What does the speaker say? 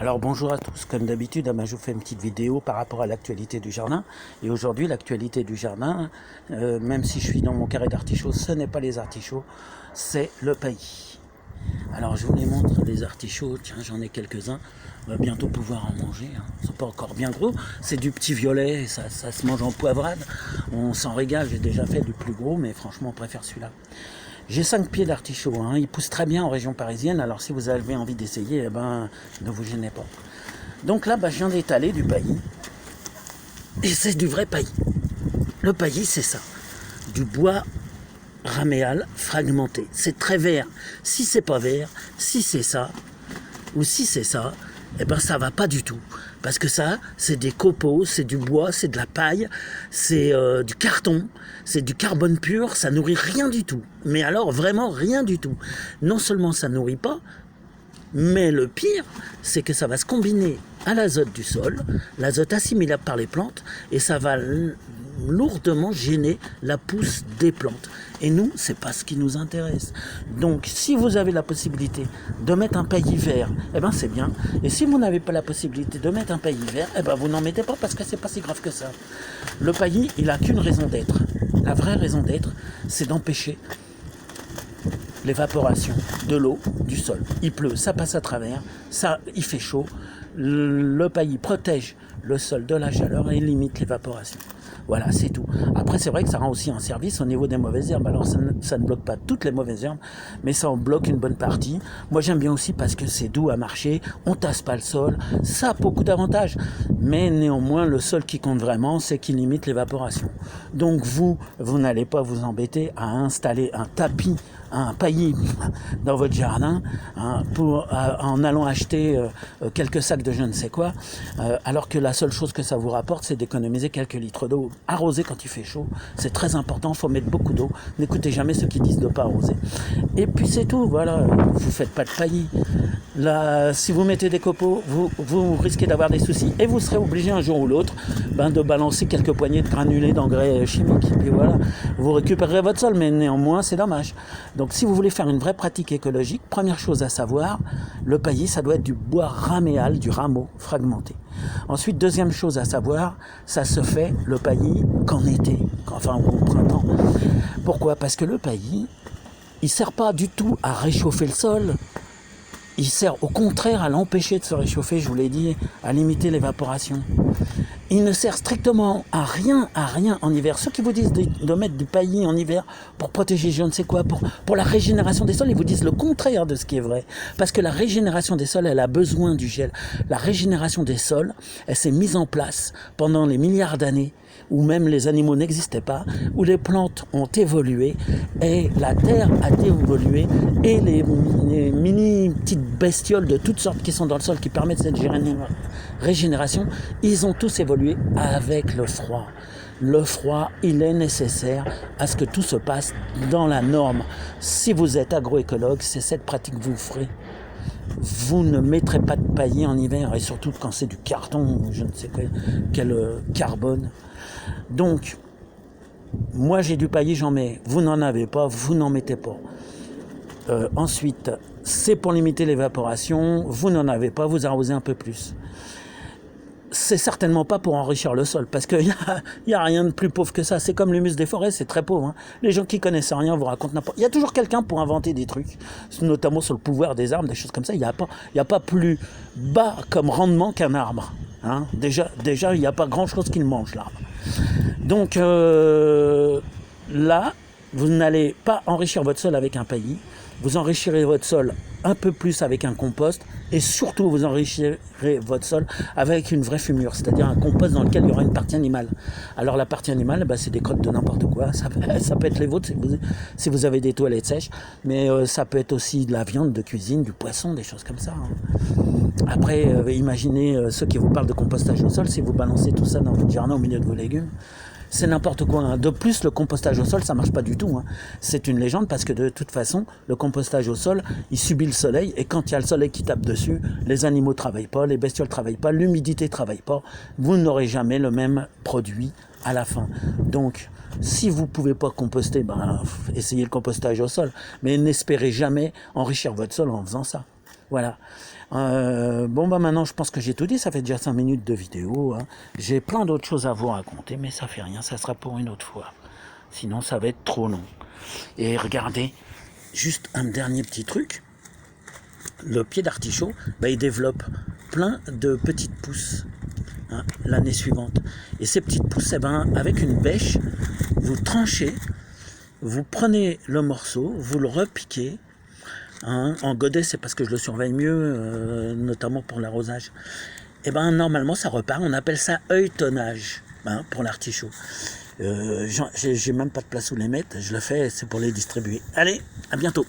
Alors bonjour à tous, comme d'habitude, je vous fais une petite vidéo par rapport à l'actualité du jardin. Et aujourd'hui, l'actualité du jardin, même si je suis dans mon carré d'artichauts, ce n'est pas les artichauts, c'est le paillis. Alors je vous les montre, les artichauts, tiens j'en ai quelques-uns, on va bientôt pouvoir en manger, hein. Ils sont pas encore bien gros, c'est du petit violet, ça se mange en poivrade, on s'en régale, j'ai déjà fait du plus gros, mais franchement on préfère celui-là. J'ai 5 pieds d'artichaut, hein. Ils poussent très bien en région parisienne, alors si vous avez envie d'essayer, ne vous gênez pas. Donc là, je viens d'étaler du paillis, et c'est du vrai paillis. Le paillis, c'est ça, du bois raméal fragmenté. C'est très vert. Si c'est pas vert, si c'est ça, ou si c'est ça, ça va pas du tout. Parce que ça, c'est des copeaux, c'est du bois, c'est de la paille, c'est du carton, c'est du carbone pur, ça nourrit rien du tout. Mais alors, vraiment rien du tout. Non seulement ça nourrit pas, mais le pire, c'est que ça va se combiner à l'azote du sol, l'azote assimilable par les plantes, et ça va lourdement gêner la pousse des plantes. Et nous, c'est pas ce qui nous intéresse. Donc, si vous avez la possibilité de mettre un paillis vert, c'est bien. Et si vous n'avez pas la possibilité de mettre un paillis vert, vous n'en mettez pas parce que c'est pas si grave que ça. Le paillis, il a qu'une raison d'être. La vraie raison d'être, c'est d'empêcher l'évaporation de l'eau du sol. Il pleut, ça passe à travers, il fait chaud. Le paillis protège le sol de la chaleur et limite l'évaporation. Voilà, c'est tout. Après, c'est vrai que ça rend aussi un service au niveau des mauvaises herbes. Alors, ça ne bloque pas toutes les mauvaises herbes, mais ça en bloque une bonne partie. Moi, j'aime bien aussi parce que c'est doux à marcher, on tasse pas le sol, ça a beaucoup d'avantages. Mais néanmoins, le sol qui compte vraiment, c'est qu'il limite l'évaporation. Donc, vous n'allez pas vous embêter à installer un tapis, un paillis dans votre jardin, hein, en allant acheter quelques sacs de je ne sais quoi, alors que la seule chose que ça vous rapporte, c'est d'économiser quelques litres d'eau. Arroser quand il fait chaud, c'est très important, il faut mettre beaucoup d'eau. N'écoutez jamais ceux qui disent de ne pas arroser. Et puis c'est tout, voilà, vous ne faites pas de paillis. Là, si vous mettez des copeaux, vous risquez d'avoir des soucis. Et vous serez obligé un jour ou l'autre de balancer quelques poignées de granulés d'engrais chimiques. Et puis voilà, vous récupérerez votre sol, mais néanmoins, c'est dommage. Donc si vous voulez faire une vraie pratique écologique, première chose à savoir, le paillis, ça doit être du bois raméal, du rameau fragmenté. Ensuite, deuxième chose à savoir, ça se fait le paillis qu'en été, au printemps. Pourquoi ? Parce que le paillis, il ne sert pas du tout à réchauffer le sol. Il sert au contraire à l'empêcher de se réchauffer, je vous l'ai dit, à limiter l'évaporation. Il ne sert strictement à rien en hiver. Ceux qui vous disent de mettre du paillis en hiver pour protéger je ne sais quoi, pour la régénération des sols, ils vous disent le contraire de ce qui est vrai. Parce que la régénération des sols, elle a besoin du gel. La régénération des sols, elle s'est mise en place pendant les milliards d'années où même les animaux n'existaient pas, où les plantes ont évolué et la terre a évolué et les mini petites bestioles de toutes sortes qui sont dans le sol qui permettent cette régénération, ils ont tous évolué avec le froid. Le froid, il est nécessaire à ce que tout se passe dans la norme. Si vous êtes agroécologue, c'est cette pratique que vous ferez. Vous ne mettrez pas de paillis en hiver, et surtout quand c'est du carton, je ne sais quoi, quel carbone. Donc, moi j'ai du paillis, j'en mets. Vous n'en avez pas, vous n'en mettez pas. Ensuite, c'est pour limiter l'évaporation. Vous n'en avez pas, vous arrosez un peu plus. C'est certainement pas pour enrichir le sol, parce qu'il y a rien de plus pauvre que ça. C'est comme l'humus des forêts, c'est très pauvre. Hein. Les gens qui connaissent rien vous racontent n'importe. Il y a toujours quelqu'un pour inventer des trucs, notamment sur le pouvoir des arbres, des choses comme ça. Il y a pas plus bas comme rendement qu'un arbre. Hein. Déjà, il n'y a pas grand-chose qui le mange, l'arbre. Donc là, vous n'allez pas enrichir votre sol avec un paillis. Vous enrichirez votre sol un peu plus avec un compost et surtout vous enrichirez votre sol avec une vraie fumure, c'est-à-dire un compost dans lequel il y aura une partie animale. Alors la partie animale, c'est des crottes de n'importe quoi, ça peut être les vôtres si vous avez des toilettes sèches, mais ça peut être aussi de la viande de cuisine, du poisson, des choses comme ça. Hein. Après, imaginez ceux qui vous parlent de compostage au sol, si vous balancez tout ça dans votre jardin au milieu de vos légumes, c'est n'importe quoi. Hein. De plus, le compostage au sol, ça marche pas du tout. Hein. C'est une légende parce que de toute façon, le compostage au sol, il subit le soleil et quand il y a le soleil qui tape dessus, les animaux travaillent pas, les bestioles travaillent pas, l'humidité travaille pas. Vous n'aurez jamais le même produit à la fin. Donc, si vous pouvez pas composter, essayez le compostage au sol, mais n'espérez jamais enrichir votre sol en faisant ça. Voilà. Bon, bah maintenant, je pense que j'ai tout dit. Ça fait déjà 5 minutes de vidéo. Hein. J'ai plein d'autres choses à vous raconter, mais ça fait rien. Ça sera pour une autre fois. Sinon, ça va être trop long. Et regardez, juste un dernier petit truc. Le pied d'artichaut, bah, il développe plein de petites pousses hein, l'année suivante. Et ces petites pousses, eh ben, avec une bêche, vous tranchez, vous prenez le morceau, vous le repiquez. Hein, en godet, c'est parce que je le surveille mieux, notamment pour l'arrosage. Et ben normalement, ça repart. On appelle ça œilletonnage hein, pour l'artichaut. J'ai même pas de place où les mettre. Je le fais, c'est pour les distribuer. Allez, à bientôt.